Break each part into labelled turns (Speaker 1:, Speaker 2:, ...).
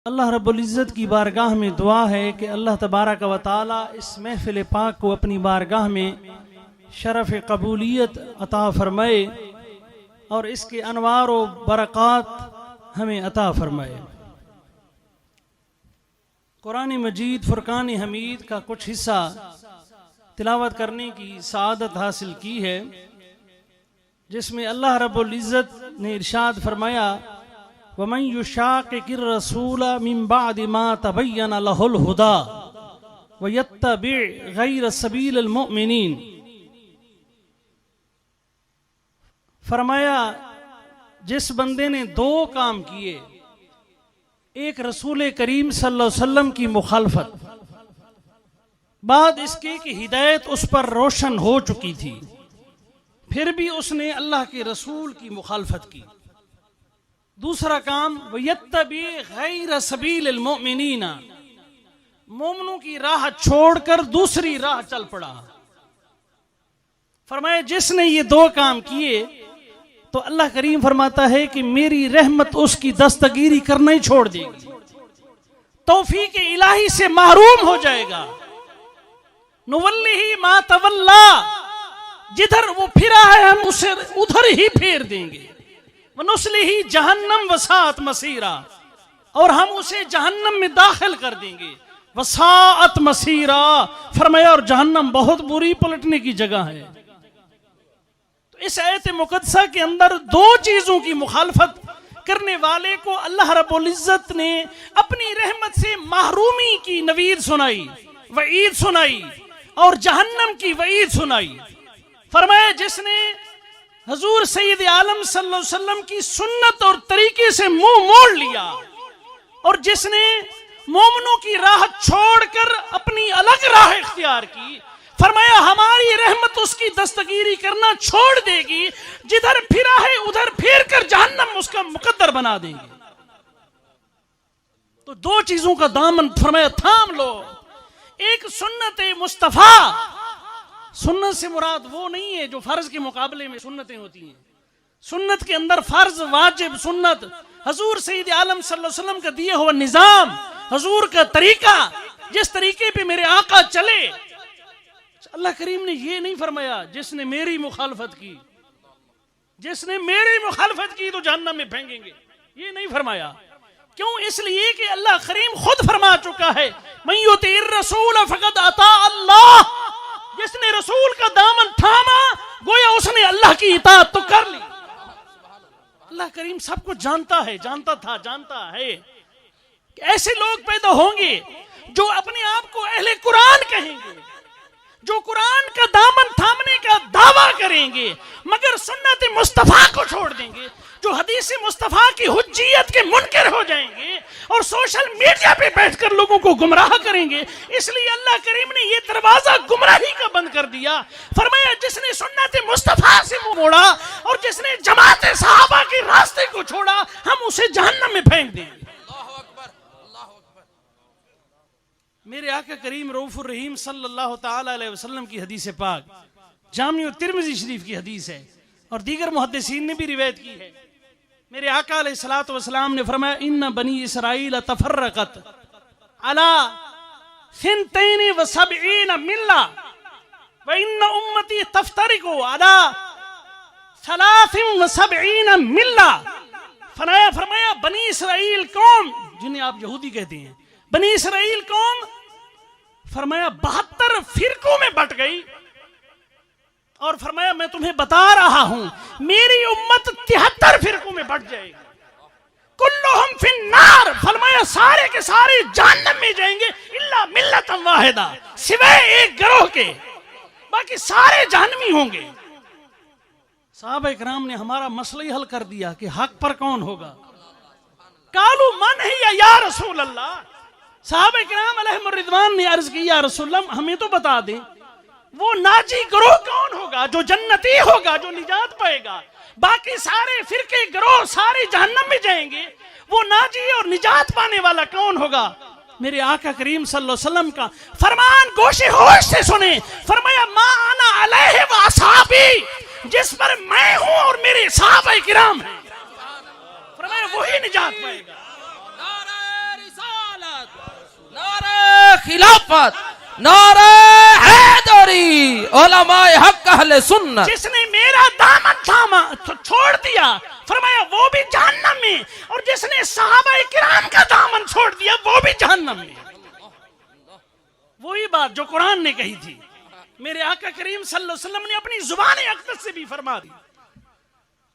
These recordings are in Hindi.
Speaker 1: अल्लाह रब्बुल इज़्ज़त की बारगाह में दुआ है कि अल्लाह तबारक व तआला इस महफिल पाक को अपनी बारगाह में शरफ़ कबूलियत अता फरमाए और इसके अनवार व बरक़ात हमें अता फरमाए। कुरान मजीद फ़ुरक़ान हमीद का कुछ हिस्सा तिलावत करने की सआदत हासिल की है, जिसमें अल्लाह रब्बुल इज़्ज़त ने इरशाद फरमाया, वमन युशाक़िक़िर रसूल मिन बअदि मा तबय्यन लहुल हुदा वयत्तबि' गैर सबीलिल मुमिनीन। फरमाया जिस बंदे ने दो काम किए, एक रसूल करीम सल्लल्लाहु अलैहि वसल्लम की मुखालफत, बाद इसके कि हिदायत उस पर रोशन हो चुकी थी, फिर भी उसने अल्लाह के रसूल की मुखालफत की। दूसरा काम वयत्तबि गैर सबीलिल मुमिनीन, मोमिनों की राह छोड़कर दूसरी राह चल पड़ा। फरमाया जिसने ये दो काम किए तो अल्लाह करीम फरमाता है कि मेरी रहमत उसकी दस्तगीरी करना ही छोड़ देगी, तौफीक इलाही से महरूम हो जाएगा। नुवल्लिही मा तवल्ला, जिधर वो फिरा है हम उसे उधर ही फेर देंगे। वनुस्लिही जहन्नम वसाअत मसीरा, और हम उसे जहन्नम में दाखिल कर देंगे। वसाअत मसीरा फरमाया, और जहन्नम बहुत बुरी पलटने की जगह है। तो इस आयत मुकद्दसा के अंदर दो चीजों की मुखालफत करने वाले को अल्लाह रब्बुल इज़्ज़त ने अपनी रहमत से महरूमी की नवीद सुनाई, वईद सुनाई, और जहन्नम की वईद सुनाई। फरमाया जिसने हजूर सैयद आलम सल्लल्लाहु अलैहि वसल्लम की सुन्नत और तरीके से मुंह मोड़ लिया, और जिसने मोमिनों की राह छोड़कर अपनी अलग राह इख्तियार की, फरमाया हमारी रहमत उसकी दस्तगीरी करना छोड़ देगी, जिधर फिरा है उधर फेर कर जहन्नम उसका मुकद्दर बना देंगे। तो दो चीजों का दामन फरमाया थाम लो। एक सुन्नत मुस्तफा, सुन्नत से मुराद वो नहीं है जो फर्ज के मुकाबले में सुन्नतें होती हैं। सुन्नत के अंदर फर्ज, वाजिब, सुन्नत, हजूर सैयद आलम सल्लल्लाहु अलैहि वसल्लम का दिया हुआ निजाम, हजूर का तरीका, जिस तरीके पे मेरे आका चले। अल्लाह करीम ने ये नहीं फरमाया जिसने मेरी मुखालफत की, जिसने मेरी मुखालफत की तो जहन्नम में फेंकेंगे, ये नहीं फरमाया। क्यों? इसलिए कि अल्लाह करीम खुद फरमा चुका है, मन युतीर रसूल फक़द अता अल्लाह, जिसने रसूल का दामन थामा गोया उसने अल्लाह की इताअत तो कर ली। अल्लाह करीम सब कुछ जानता है, जानता था, जानता है कि ऐसे लोग पैदा होंगे जो अपने आप को अहले कुरान कहेंगे, जो कुरान का दामन थामने का दावा करेंगे, मगर सुन्नत मुस्तफा को छोड़ देंगे, जो हदीस मुस्तफा की हुज्जियत के मुनकर हो जाएंगे और सोशल मीडिया पे बैठकर लोगों को गुमराह करेंगे। इसलिए अल्लाह करीम ने ये दरवाजा गुमराही का बंद कर दिया। फरमाया जिसने सुन्नत मुस्तफा से मुंह मोड़ा और जिसने जमात सहाबा के रास्ते को छोड़ा, हम उसे जहन्नम में फेंक देंगे। मेरे आका करीम रऊफुर रहीम सल्लल्लाहु ताला अलैहि वसल्लम की हदीस पाक, जामिउ तिर्मिज़ी शरीफ की हदीस है और दीगर मुहद्दिसीन ने भी रिवायत की है। मेरे आका अलैहिस्सलातु वस्सलाम ने फरमाया, इन्ना बनी इसराइल तफर्रकत अला सिनतैन व सबईन मिल्ला व इन्ना उम्मती तफ्तरिकु अला सलासिन व सबईन मिल्ला। फरमाया बनी इसराइल कौम, जिन्हें आप यहूदी कहते हैं, बनी इसराइल कौम फरमाया 72 फिरकों में बट गई, और फरमाया मैं तुम्हें बता रहा हूं मेरी उम्मत 73 फिरकों में बट जाएगी। कुल्लुहुम फिन्नार, फरमाया सारे के सारे जहन्नम में जाएंगे, इल्ला मिल्लतन वाहिदा, सिवाय एक गिरोह के, बाकी सारे जहन्नमी होंगे। सहाबा इकराम ने हमारा मसला ही हल कर दिया कि हक पर कौन होगा। कालू मन है या रसूल अल्लाह, साहब इकराम अलैहिम रिदवान ने अर्ज की, या रसूल अल्लाह हमें तो बता दें वो नाजी ग्रोह कौन होगा, जो जन्नती होगा, जो निजात पाएगा, बाकी सारे फिरके ग्रोह सारे जहन्नम में जाएंगे, वो नाजी और निजात पाने वाला कौन होगा। मेरे आका करीम सल्लल्लाहु अलैहि वसल्लम का फरमान गोशे होश से सुने। फरमाया मा अना अलैहि व असहाबी, जिस पर मैं हूं और मेरे सहाबा किराम हैं, फरमाया वही निजात पाएगा।
Speaker 2: खिलाफत, नारे हैदरी, उलमाए हक अहले सुन्नत।
Speaker 1: जिसने मेरा दामन थामा छोड़ दिया, फरमाया वो भी जहन्नम में, और जिसने सहाबा किराम का दामन छोड़ दिया वो भी जहन्नम में। वही बात जो कुरान ने कही थी, मेरे आका करीम सल्लल्लाहु अलैहि वसल्लम ने अपनी जुबान अक़दस से भी फरमा दी।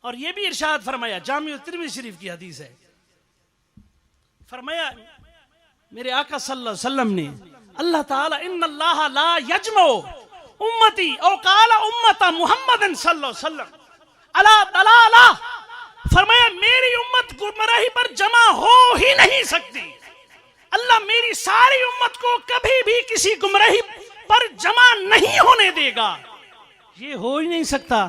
Speaker 1: और ये भी इरशाद फरमाया, जामिउ तिर्मिज़ी शरीफ की हदीस है, फरमाया मेरे आका सल्लल्लाहु अलैहि वसल्लम ने, अल्लाह ताला इन्नल्लाह ला यजमउ उम्मती औ काला उम्मता मुहम्मदन सल्लल्लाहु अलैहि वसल्लम अला दलाला, फरमाया मेरी उम्मत गुमराही पर जमा हो ही नहीं सकती। अल्लाह मेरी सारी उम्मत को कभी भी किसी गुमराही पर जमा नहीं होने देगा। ये हो ही नहीं सकता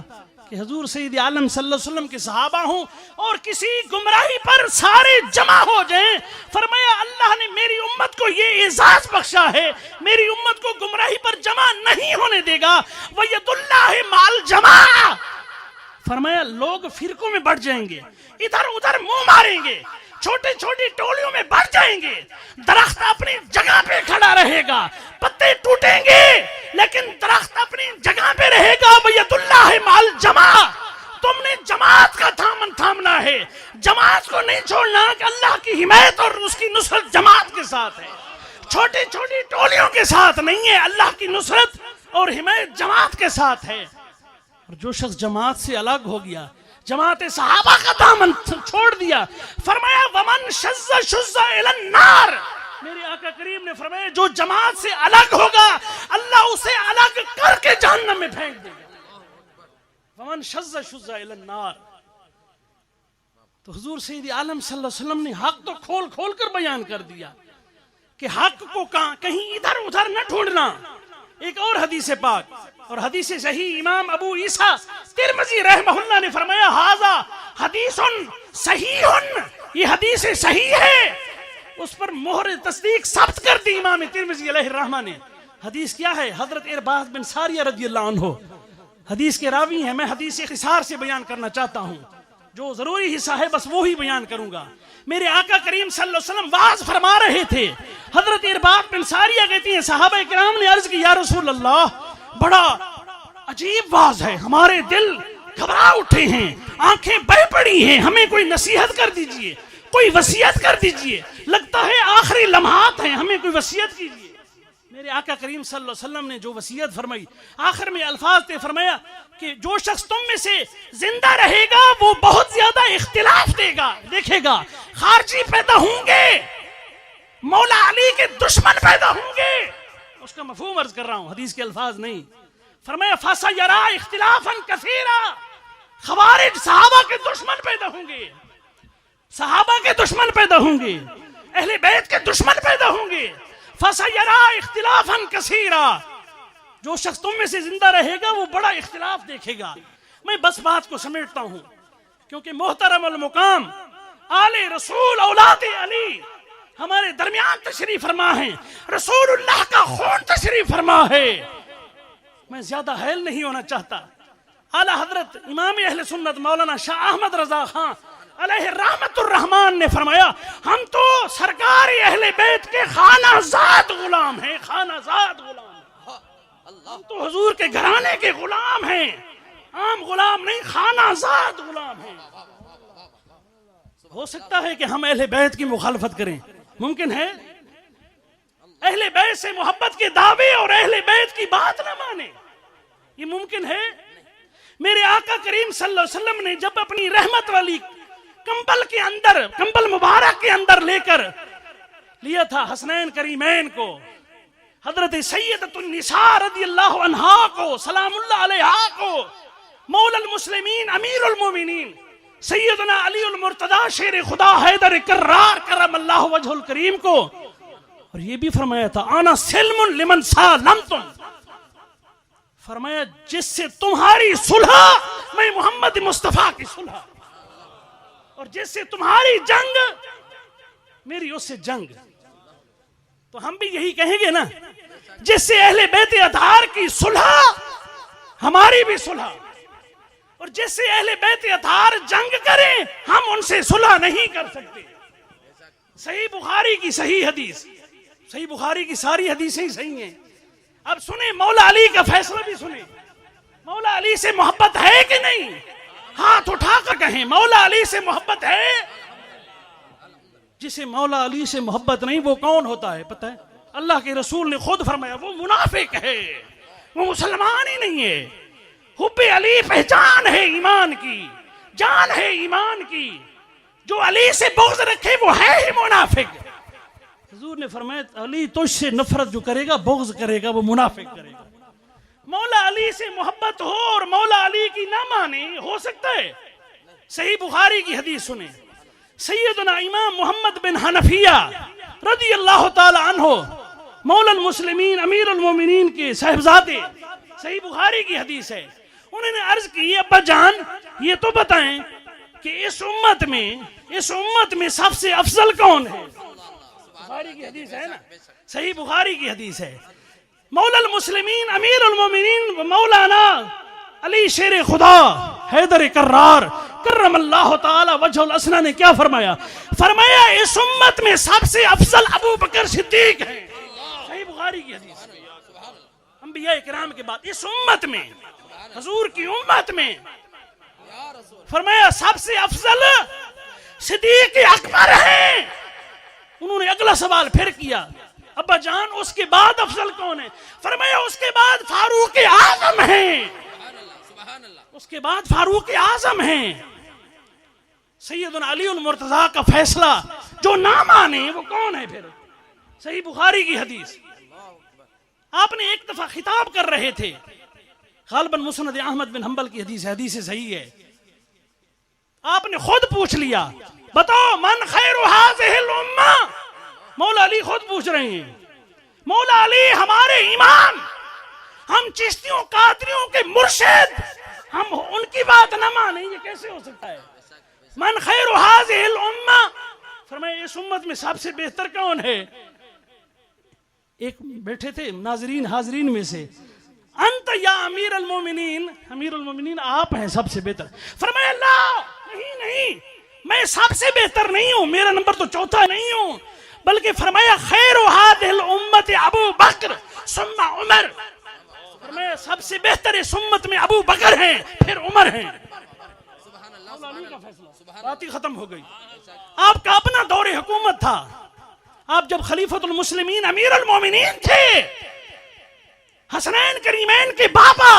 Speaker 1: कि हुजूर सैयद आलम सल्लल्लाहु अलैहि वसल्लम के सहाबा हों और किसी गुमराही पर सारे जमा हो जाएं। फरमाया अल्लाह ने मेरी उम्मत को ये एजाज बख्शा है, मेरी उम्मत को गुमराही पर जमा नहीं होने देगा। वयदुल्लाह माल जमा, फरमाया लोग फिरकों में बढ़ जाएंगे, इधर उधर मुंह मारेंगे, छोटी छोटी टोलियों में बढ़ जाएंगे, दरख्त अपनी जगह पे खड़ा रहेगा, पत्ते टूटेंगे लेकिन दरख्त अपनी जगह पे रहेगा। वयदुल्लाह माल जमा, तुमने जमात का दामन थामना है, जमात को नहीं छोड़ना कि अल्लाह की हिमायत और उसकी नुसरत जमात के साथ है, छोटी छोटी टोलियों के साथ नहीं है, अल्लाह की नुसरत और हिमायत जमात के साथ है। और जो शख्स जमात से अलग हो गया, जमात सहाबा का दामन छोड़ दिया, फरमाया वमन शज़्ज़ शुज़्ज़ इलन नार, मेरे आका करीम ने फरमाया जो जमात से अलग होगा अल्लाह उसे अलग करके जहन्नम में फेंक देगा। वमन शज़्ज़ शुज़्ज़ इलन नार। तो हुजूर सैयद आलम सल्लल्लाहु अलैहि वसल्लम ने हक तो खोल खोल कर बयान कर दिया कि हक को कहीं इधर उधर न ढूंढना। एक और हदीस पाक और हदीस सही इमाम अबू ईसा तिर्मिज़ी रहमहुल्लाह ने फरमाया हाजा हदीसुन सहीहुन, ये हदीस सही है। उस पर मोहर तस्दीक सब्त कर दी इमाम तिर्मिज़ी अलैहि रहमा ने। हदीस क्या है? हजरत इरबाद बिन सारिया रज़ियल्लाहु अन्हु हदीस के रावी हैं। मैं हदीस इख्तिसार से बयान करना चाहता हूँ, जो जरूरी हिस्सा है बस वो ही बयान करूंगा। मेरे आका करीम सल्लल्लाहु अलैहि वसल्लम वाज फरमा रहे थे, हजरत इरबाद बिन सारिया कहती हैं सहाबा किराम ने अर्ज की या रसूल अल्लाह, बड़ा अजीब वाज है, हमारे दिल घबरा उठे हैं, आंखें बह पड़ी हैं, हमें कोई नसीहत कर दीजिए, कोई वसीयत कर दीजिए, लगता है आखिरी लम्हात हैं, हमें कोई वसीयत कीजिए। मेरे आका करीम सल्लल्लाहु अलैहि वसल्लम ने जो वसीयत फरमाई आखिर में अल्फाज थे, फरमाया कि जो शख्स तुम में से जिंदा रहेगा वो बहुत ज्यादा इख्तिलाफ देखेगा, खारजी पैदा होंगे, मौला अली के दुश्मन पैदा होंगे। उसका मफहूम अर्ज कर रहा हूं, हदीस के अल्फाज नहीं। फरमाया फसयरा इख्तिलाफन कसीरा, खवारिज सहाबा के दुश्मन पैदा होंगे, सहाबा के दुश्मन पैदा होंगे, अहले बैत के दुश्मन पैदा होंगे। फसयरा इख्तिलाफन कसीरा, जो शख्स तुम में से जिंदा रहेगा वो बड़ा इख्तिलाफ देखेगा। मैं बस बात को समेटता हूं क्योंकि मोहतरम अल मुकाम आले रसूल औलादे अली हमारे दरमियान तशरीफ फरमा है, रसूलुल्लाह का खून तशरीफ फरमा है। मैं ज्यादा हैल नहीं होना चाहता। आला हजरत इमाम अहले सुन्नत मौलाना शाह अहमद रजा खान अलैहि रहमतुर रहमान ने फरमाया हम तो सरकार अहले बैत के खानाजाद गुलाम हैं, खानाजाद गुलाम, हम तो हुजूर के घराने के गुलाम हैं, आम गुलाम नहीं, खानाजाद गुलाम हैं। हो सकता है कि हम अहले बैत की मुखालफत करें, मुमकिन है अहले बैत से मोहब्बत के दावे और अहले बैत की बात ना माने, ये मुमकिन है? मेरे आका करीम सल्लल्लाहु अलैहि वसल्लम ने जब अपनी रहमत वाली कंबल के अंदर, कंबल मुबारक के अंदर लेकर लिया था हसनैन करीमैन को, हजरत सैयदतुन निसा रज़ियल्लाहु अन्हा को, सलामुल्लाह अलैहा को, मौलल मुस्लिमीन अमीरुल मोमिनीन सैयदना अलीउल मुर्तदा शेर खुदा हैदर कर्रार करमल्लाहु वजहुल करीम को, और ये भी फरमाया था आना सिल्मुन लिमन सालमतुम, फरमाया जिससे तुम्हारी सुलह मैं मोहम्मद मुस्तफा की सुलह, और जिससे तुम्हारी जंग मेरी उससे जंग। तो हम भी यही कहेंगे ना, जिससे अहले बैत अतार की सुलह हमारी भी सुलह, और जिससे अहले बैत अतार जंग करें हम उनसे सुलह नहीं कर सकते। सही बुखारी की सही हदीस, सही बुखारी की सारी हदीसें ही सही हैं। अब सुने मौला अली का फैसला भी सुने। मौला अली से मोहब्बत है कि नहीं? हाथ उठाकर कहें मौला अली से मोहब्बत है। जिसे मौला अली से मोहब्बत नहीं वो कौन होता है पता है? अल्लाह के रसूल ने खुद फरमाया वो मुनाफिक है, वो मुसलमान ही नहीं है। हुब्बे अली पहचान है ईमान की, जान है ईमान की। जो अली से बुग़्ज़ रखे वो है ही मुनाफिक। हुजूर ने फरमाया अली तुझसे नफरत जो करेगा बुग़्ज़ करेगा वो मुनाफिक करेगा। मौला अली से मोहब्बत हो और मौला अली की ना माने, हो सकता है? सही बुखारी की हदीस सुने। सैयदना इमाम मोहम्मद बिन हनफिया रज़ी अल्लाह ताला अन्हु मौलल मुस्लिमीन अमीरुल मोमिनीन के साहिबजादे, सही बुखारी की हदीस है। उन्होंने अर्ज की अब्बा जान ये तो बताएं कि इस उम्मत में सबसे अफजल कौन है? बुखारी की हदीस है ना, सही बुखारी की हदीस है। मौलल मुस्लिमीन अमीरुल मोमिनीन मौलाना अली शेर खुदा हैदर कर्रार करमल्लाहु ताला वजहुल असना ने क्या फरमाया? फरमाया इस उम्मत में सबसे अफजल अबू बकर सिद्दीक है। सही बुखारी की हदीस। अंबिया किराम के बाद इस उम्मत में, हुजूर की उम्मत में फरमाया सबसे अफजल सिद्दीक अकबर है। उन्होंने अगला सवाल फिर किया अब्बा जान उसके बाद अफजल कौन है? फरमाया उसके बाद फारूक आजम है। उसके बाद फारूक आजम है। सैयदना अली उल मुर्तजा का फैसला जो ना माने वो कौन है फिर? सही बुखारी की हदीस। आपने एक दफा खिताब कर रहे थे, गालिबन मुस्नद अहमद बिन हंबल की हदीस है, हदीस सही है। आपने खुद पूछ लिया बताओ मन खैरु हाज़िहिल उम्मा। मौला अली खुद पूछ रहे हैं मौला अली हमारे इमाम, हम चिश्तियों कादरियों के मुर्शिद, हम उनकी बात न माने ये कैसे हो सकता है? मन खैरु हाज़िहिल उम्मा, फरमाया इस उम्मत में सबसे बेहतर कौन है? एक बैठे थे नाजरीन हाजरीन में से, अंत या अमीरुल मोमिनीन आप हैं सबसे बेहतर। फरमाया अल्लाह नहीं मैं सबसे बेहतर नहीं हूं, मेरा नंबर तो चौथा नहीं हूं, बल्कि फरमाया खैरु हाज़िहिल उम्मत अबू बकर सुम्मा उमर। फरमाया सबसे बेहतर इस उम्मत में अबू बकर हैं फिर उमर हैं। बात ही खत्म हो गई। आपका अपना दौरे हुकूमत था। आप जब खलीफतुल मुस्लिमीन अमीरुल मोमिनीन थे, हसनैन करीमैन के बाबा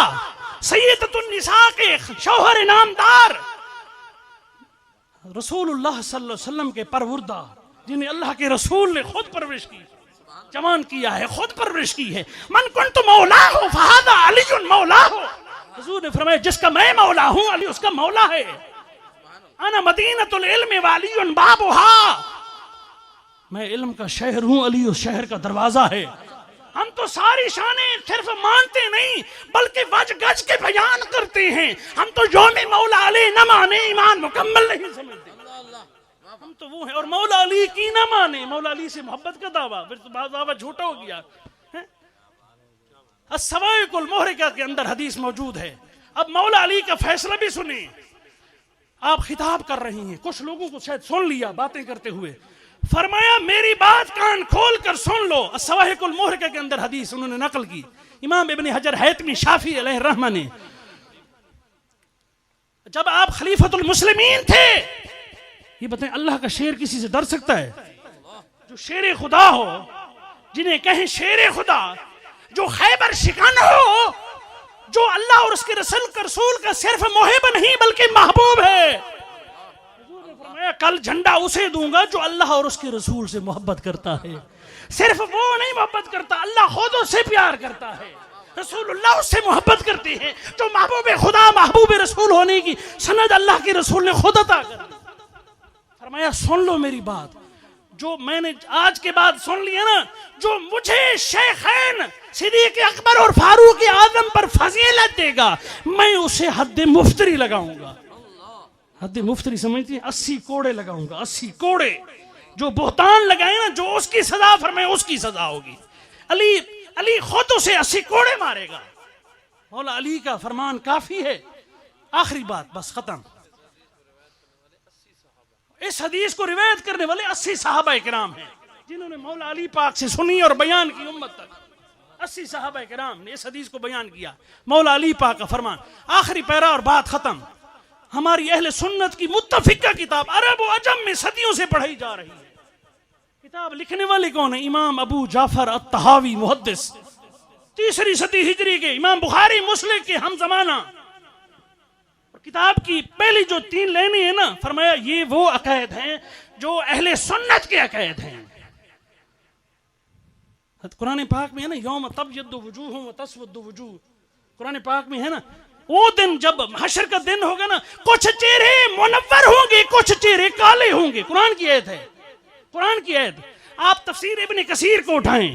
Speaker 1: सैयदतुन निसा के शौहर नामदार रसूलुल्लाह सल्लल्लाहु अलैहि वसल्लम के परवरदा, जिन्हें अल्लाह के रसूल ने खुद परवरिश की, जवान किया है, खुद परवरिश की है। मन कुन्तु मौला हो फहादा अलीयुन मौला हो। हुजूर ने फरमाया जिसका मैं मौला हूं अली उसका मौला है। अना मदीनतुल इल्म वालियुन बाबुहा, मैं इल्म का शहर हूं, अली उस शहर का दरवाजा है। हम तो सारी शाने सिर्फ मानते नहीं बल्कि वज गज के बयान करते हैं। हम तो यौम मौला अली न माने ईमान मुकम्मल नहीं समझते। हम तो वो है और मौला अली की न माने, मौला अली से मोहब्बत का दावा, फिर तो दावा झूठा हो गया। अस्सवाइकुल मुहरिका के अंदर हदीस मौजूद है। अब मौला अली का फैसला भी सुने। आप खिताब कर रही हैं, कुछ लोगों को शायद सुन लिया बातें करते हुए। फरमाया मेरी बात कान खोल कर सुन लो। अस्सवाइकुल मुहरिका के अंदर हदीस उन्होंने नकल की, इमाम इब्न हजर हैतमी शाफी अलैहि रहमा ने। जब आप खलीफतुल मुस्लिमीन थे, ये बताएं अल्लाह का शेर किसी से डर सकता है? जो शेर खुदा हो, जिन्हें कहें शेर खुदा, जो खैबर शिकन हो, जो अल्लाह और उसके रसूल का सिर्फ मुहिब नहीं बल्कि महबूब है। मैं कल झंडा उसे दूंगा जो अल्लाह और उसके रसूल से मोहब्बत करता है। सिर्फ वो नहीं मोहब्बत करता, अल्लाह खुद उससे प्यार करता है, रसूलुल्लाह उससे मोहब्बत करते हैं। जो महबूब खुदा महबूब रसूल होने की सनद अल्लाह के रसूल ने खुद अता कर दी। फरमाया सुन लो मेरी बात, जो मैंने आज के बाद सुन लिया ना, जो मुझे शेखैन सिद्दीक अकबर और फारूक आजम पर फजीलत देगा मैं उसे हद मुफ्तरी लगाऊंगा। हद मुफ्तरी समझती है? 80 कोड़े लगाऊंगा, 80 कोड़े। जो बोहतान लगाए ना, जो उसकी सजा फरमाए उसकी सजा होगी। अली खुद उसे 80 कोड़े मारेगा। मौला अली का फरमान काफी है। आखिरी बात बस खत्म। इस हदीस को रिवायत करने वाले 80 सहाबा इकराम हैं। जिन्होंने मौला अली पाक से सुनी और बयान की उम्मत तक। 80 सहाबा किराम ने इस हदीस को बयान किया, मौला अली पाक का फरमान। आखिरी पैरा और बात खत्म। हमारी अहले सुन्नत की मुत्तफिका किताब अरब व अजम में सदियों से पढ़ाई जा रही है। किताब लिखने वाले कौन है? इमाम अबू जाफर अत-तहावी मुहद्दिस, 3री सदी हिजरी के। इमाम बुखारी मुस्लिम के हम जमाना। किताब की पहली जो 3 लाइनें है ना, फरमाया ये वो अकायद हैं जो अहले सुन्नत के अकायद हैं। कुरान पाक में है ना, यौम तब्यद्दु वजूह व तस्वद्दु वजूह, कुरान पाक में है ना, वो दिन जब हशर का दिन होगा ना, कुछ चेहरे मुनव्वर होंगे, कुछ चेहरे काले होंगे। कुरान की आयत है, कुरान की आयत। आप तफसीर इब्ने कसीर को उठाएं,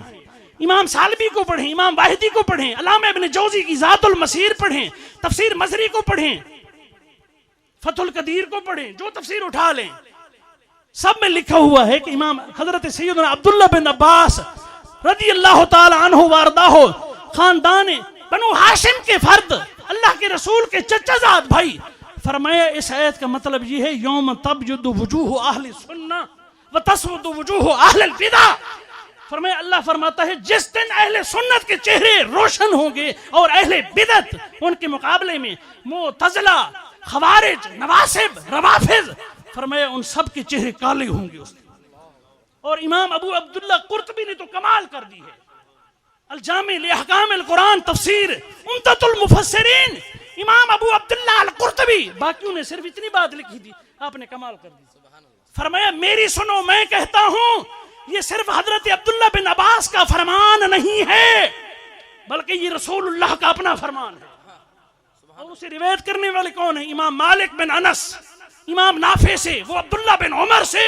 Speaker 1: इमाम सालबी को पढ़ें, इमाम वाहिदी को पढ़ें, अल्लामा इब्ने जौजी की ज़ातुल मसीर पढ़ें, तफसीर मजरी को पढ़ें, फतहुल कदीर को पढ़ें, जो तफसीर उठा लें, सब में लिखा हुआ है कि इमाम हजरत सैयदना अब्दुल्लाह बिन अब्बास रज़ी अल्लाह ताला अन्हु वारदाहो, खानदान बनु हाशिम के फर्द, अल्लाह के रसूल के चचाजाद भाई, फरमाया इस आयत का मतलब ये है, यौम तब्यद्दु वजूह अहले सुन्नह व तस्वद्दु वजूह अहले बिदअह। फरमाया, अल्लाह फरमाता है जिस दिन अहले सुन्नत के चेहरे रोशन होंगे और अहले बिदअत उनके मुकाबले में मुअतज़िला, खवारिज, नवासिब, रवाफिज, फरमाया उन सब के चेहरे काले होंगे उस दिन। और इमाम अबू अब्दुल्ला कुर्तबी ने तो कमाल कर दी है, अल जामी लि अहकाम अल कुरान तफसीर उम्दतुल मुफस्सिरीन, इमाम अबू अब्दुल्ला अल कुर्तबी, बाकियों ने सिर्फ इतनी बात लिखी थी, आपने कमाल कर दी। फरमाया मेरी सुनो, मैं कहता हूं ये सिर्फ हजरत अब्दुल्ला बिन अब्बास का फरमान नहीं है, बल्कि ये रसूलुल्लाह का अपना फरमान है। और उसे रिवायत करने वाले कौन है? इमाम मालिक बिन अनस, इमाम नाफे से, वो अब्दुल्ला बिन उमर से।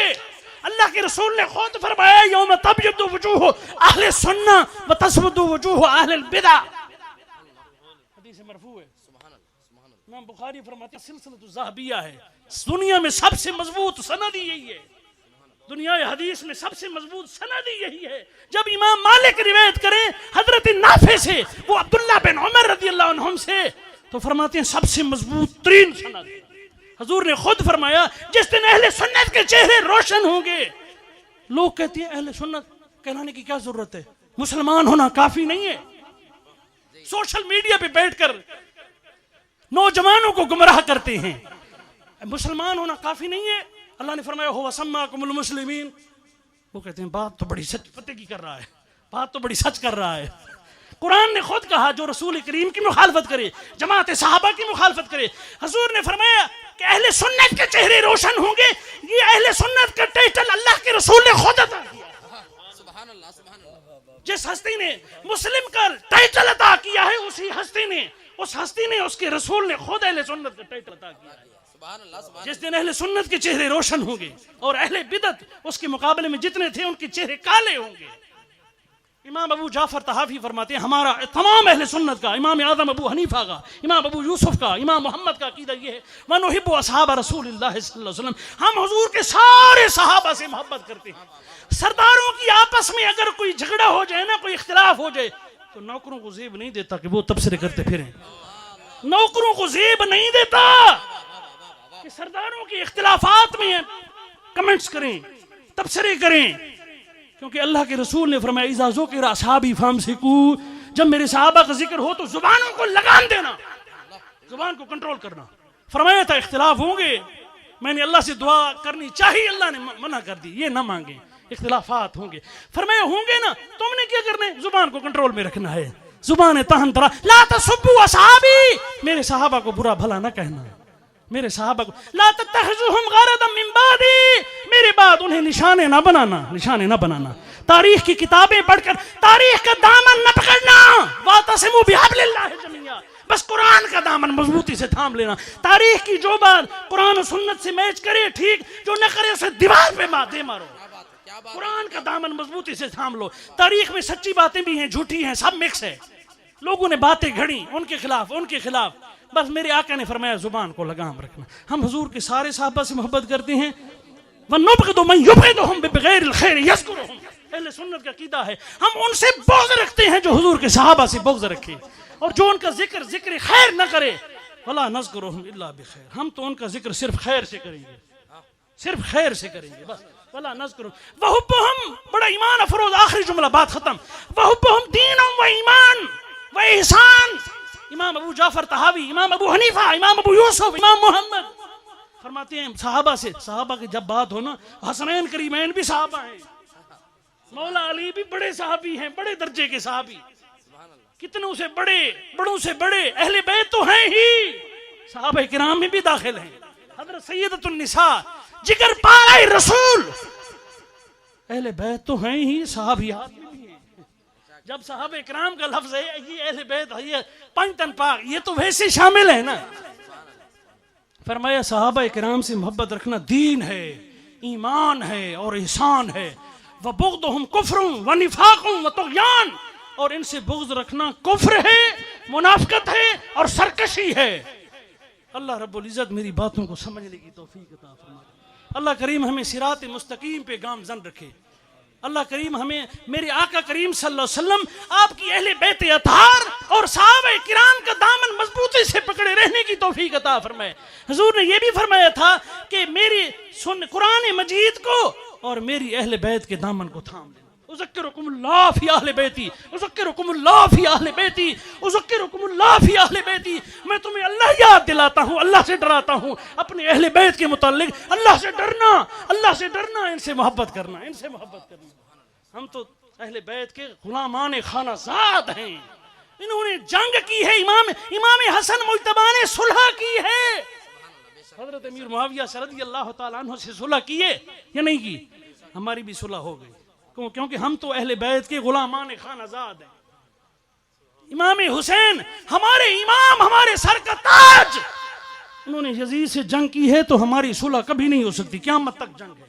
Speaker 1: अल्लाह के रसूल ने खुद फरमाया यौम तब्यद्दु वजूह अहले सुन्नह व तस्वद्दु वजूह अहले बिदअह। हदीस मरफू है, इमाम बुखारी फरमाते हैं सिलसिलतुज़ ज़हबिया है, दुनिया में सबसे मजबूत सनद यही है, दुनिया हदीस में सबसे मजबूत सनद यही है। जब इमाम मालिक रिवायत करें हजरत नाफे से, वो अब्दुल्ला बिन उमर रज़ियल्लाहु अन्हुम से, तो फरमाते हैं सबसे मजबूत तरीन सनद। हजूर ने खुद फरमाया जिस दिन अहले सुन्नत के चेहरे रोशन होंगे। लोग कहते हैं अहले सुन्नत कहलाने की क्या जरूरत है, मुसलमान होना काफी नहीं है। सोशल मीडिया पे बैठकर नौजवानों को गुमराह करते हैं, मुसलमान होना काफी नहीं है। अल्लाह ने फरमाया हुवा सम्माकुमुल मुस्लिमीन। वो कहते हैं बात तो बड़ी सच पते की कर रहा है, बात तो बड़ी सच कर रहा है। कुरान ने खुद कहा जो रसूल करीम की मुखालफत करे, जमात सहाबा की मुखालफत करे, हजूर ने फरमाया कि अहले सुन्नत के चेहरे रोशन होंगे। ये अहले सुन्नत का टाइटल अल्लाह के रसूल ने खुद अता किया। सुभान अल्लाह, सुभान अल्लाह। जिस हस्ती ने मुस्लिम का टाइटल अता किया है, उसी हस्ती ने, उस हस्ती ने, उसके रसूल ने खुद अहले सुन्नत का टाइटल अता किया है। जिस दिन अहले सुन्नत के चेहरे रोशन होंगे और अहले बिदअत उसके मुकाबले में जितने थे उनके चेहरे काले होंगे। इमाम अबू जाफर तहाफी फरमाते हैं हमारा तमाम अहले सुन्नत का, इमाम आज़म अबू हनीफा का, इमाम अबू यूसुफ का, इमाम मोहम्मद का अकीदा ये है वनुहिब्बु असहाब रसूलिल्लाह सल्लल्लाहु अलैहि वसल्लम, हम हुजूर के सारे सहाबा से मोहब्बत करते हैं। सरदारों की आपस में अगर कोई झगड़ा हो जाए ना, कोई इख्तिलाफ हो जाए, तो नौकरों को ज़ेब नहीं देता कि वो तबसरे करते फिरें। नौकरों को ज़ेब नहीं देता कि सरदारों की इख्तिलाफात में कमेंट्स करें, तबसरे करें, क्योंकि अल्लाह के रसूल ने फरमाया इज़ा ज़ुकिरा असहाबी फम्सिकू, जब मेरे सहाबा का जिक्र हो तो जुबानों को लगाम देना, जुबान को कंट्रोल करना। फरमाया था इख्तिलाफ होंगे, मैंने अल्लाह से दुआ करनी चाहिए, अल्लाह ने मना कर दी, ये ना मांगे, इख्तिलाफात होंगे। फरमाया होंगे ना, तुमने क्या करना है, जुबान को कंट्रोल में रखना है। जुबान तहन तरा ला तसुब्बु असहाबी, मेरे सहाबा को बुरा भला ना कहना, मेरे सहाबा को ला तत्तखिज़ुहुम गरदम मिन बादी, मेरे बाद उन्हें निशाने ना बनाना, निशाने ना बनाना। तारीख की किताबें पढ़कर तारीख का दामन न पकड़ना, वातसिमू बिहब्लिल्लाहि जमीआ, बस कुरान का दामन मजबूती से थाम लेना। तारीख की जो बात कुरान और सुन्नत से मैच करे ठीक, जो न करे उसे दीवार पे दे मारो। कुरान का दामन मजबूती से थाम लो। तारीख में सच्ची बातें भी हैं, झूठी हैं, सब मिक्स है। लोगों ने बातें घड़ी उनके खिलाफ, उनके खिलाफ, बस मेरे आका ने फरमाया जुबान को लगाम रखना। हम हुजूर के सारे सहाबा से मोहब्बत करते हैं। वनुबग़िदु मन युबग़िदुहुम बिग़ैरिल खैर यज़कुरुहुम, अहले सुन्नत का कीदा है हम उनसे बुग़्ज़ रखते हैं जो हुजूर के सहाबा से बुग़्ज़ रखे, और जो उनका जिक्र खैर न करे, वला नज़कुरुहुम इल्ला बिखैर, हम तो उनका जिक्र सिर्फ खैर से करेंगे, सिर्फ खैर से करेंगे, बस वला नज़्कुरुहुम वहुब्बुहुम, बड़ा ईमान अफरोज आखिरी जुमला, बात खत्म। वहुब्बुहुम दीनुम व ईमान व ihसान। इमाम अबू जाफर तहावी, इमाम अबू हनीफा, इमाम अबू यूसुफ, इमाम मोहम्मद फरमाते हैं सहाबा से, सहाबा की जब बात हो ना, हसनैन करीमैन भी सहाबा हैं, मौला अली भी बड़े सहाबी हैं, बड़े दर्जे के सहाबी, कितनों से बड़े, बड़ों से बड़े, अहले बैत तो हैं ही, सहाबा किराम में भी दाखिल हैं। हज़रत सैयदतुन निसा, जिगर पाए रसूल, अहले बैत तो हैं ही, सहाबियात में भी हैं। जब सहाबा किराम का लफ्ज है, ये अहले बैत है, ये पंजतन पाक, ये तो वैसे शामिल है ना। फरमाया सहाबा किराम से मोहब्बत रखना दीन है, ईमान है और ihसान है। व बुग़्दुहुम कुफ्रुन व निफाकुन व तुग़यान, और इनसे बुग़्ज़ रखना कुफ्र है, मुनाफ़िक़त है और सरकशी है। अल्लाह रब्बुल इज़्ज़त मेरी बातों को समझने की तौफ़ीक़ अता फरमाए। अल्लाह करीम हमें सिरात मुस्तकीम पे गामज़न रखे। अल्लाह करीम हमें मेरे आका करीम सल्लल्लाहु अलैहि वसल्लम, आपकी अहले बैत अतहार और सहाबा किराम का दामन मजबूती से पकड़े रहने की तौफीक अता फरमाए। हुजूर ने यह भी फरमाया था कि मेरी सुन कुरान मजीद को और मेरी अहले बैत के दामन को थाम लेना। उज़क्किरुकुमुल्लाह फी अहले बैती, उज़क्किरुकुमुल्लाह फी अहले बैती, उज़क्किरुकुमुल्लाह फी अहले बैती। मैं तुम्हें अल्लाह याद दिलाता हूँ, अल्लाह से डराता हूँ। अपने अहले बैत के मुताल्लिक अल्लाह से डरना, अल्लाह से डरना, इनसे मोहब्बत करना, इनसे मोहब्बत करना। हम तो अहले बैत के गुलामान खानाजाद हैं। इन्होंने जंग की है, इमाम हसन मुज्तबा ने सुलह की है। हजरत अमीर मुआविया रज़ियल्लाहु ताला अन्हु से सुलह की है या नहीं की? हमारी भी सुलह हो गई, क्योंकि हम तो अहले बैत के गुलामान खानाजाद हैं। इमाम हुसैन हमारे इमाम, हमारे सर का ताज, उन्होंने यजीद से जंग की है, तो हमारी सुलह कभी नहीं हो सकती, क़यामत तक जंग है।